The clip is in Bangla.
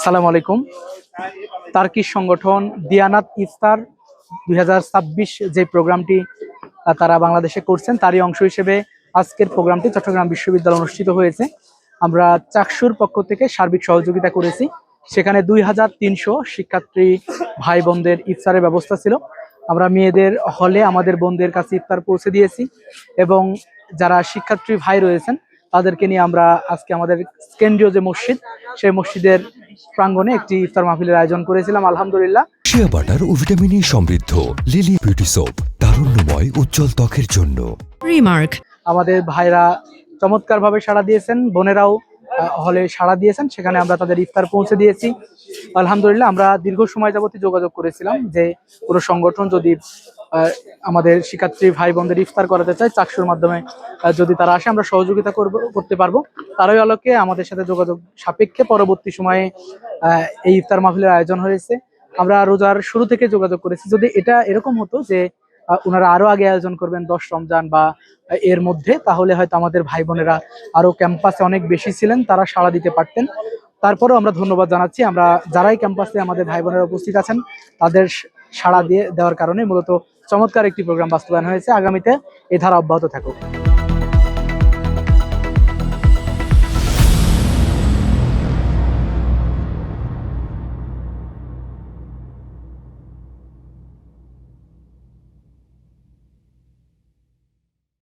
সালাম আলাইকুম। তার্কিশ সংগঠন দিয়ানাত ইফতার 2026 যে প্রোগ্রামটি তারা বাংলাদেশে করছেন, তারই অংশ হিসেবে আজকের প্রোগ্রামটি চট্টগ্রাম বিশ্ববিদ্যালয়ে অনুষ্ঠিত হয়েছে। আমরা চাকসুর পক্ষ থেকে সার্বিক সহযোগিতা করেছি। সেখানে 2300 শিক্ষার্থী ভাই বোনদের ইফতারের ব্যবস্থা ছিল। আমরা মেয়েদের হলে আমাদের বোনদের কাছে ইফতার পৌঁছে দিয়েছি এবং যারা শিক্ষার্থী ভাই রয়েছেন তাদেরকে নিয়ে আমরা আজকে আমাদের কেন্দ্রীয় যে মসজিদ, সেই মসজিদের প্রাঙ্গণে একটি ইফতার মাহফিলের আয়োজন করেছিলাম। আলহামদুলিল্লাহ। শিয়া বাটার ও ভিটামিন ই সমৃদ্ধ লিলি বিউটি সোপ, তারুণ্যময় উজ্জ্বল ত্বকের জন্য। রিমার্ক। আমাদের ভাইরা চমৎকারভাবে সাড়া দিয়েছেন, বোনেরাও হলে সাড়া দিয়েছেন, সেখানে আমরা তাদের ইফতার পৌঁছে দিয়েছি। আলহামদুলিল্লাহ। আমরা দীর্ঘ সময় যাবতই যোগাযোগ করেছিলাম যে কোনো সংগঠন যদি আমাদের শিক্ষার্থী ভাই বোনদের ইফতার করাতে চায়, চাকসুর মাধ্যমে যদি তারা আসে আমরা সহযোগিতা করতে পারবো। তারই আলোকে আমাদের সাথে যোগাযোগ সাপেক্ষে পরবর্তী সময়ে এই ইফতার মাহফিলের আয়োজন হয়েছে। আমরা রোজার শুরু থেকে যোগাযোগ করেছি। যদি এটা এরকম হতো যে ওনারা আরো আগে আয়োজন করবেন 10 রমজান বা এর মধ্যে, তাহলে হয়তো আমাদের ভাই বোনেরা আরো ক্যাম্পাসে অনেক বেশি ছিলেন, তারা সাড়া দিতে পারতেন। তারপরেও আমরা ধন্যবাদ জানাচ্ছি, আমরা যারাই ক্যাম্পাসে আমাদের ভাই বোনেরা উপস্থিত আছেন তাদের সাড়া দিয়ে দেওয়ার কারণে মূলত চমৎকার একটি প্রোগ্রাম বাস্তবায়ন হয়েছে। আগামীতে এ ধারা অব্যাহত থাকুক।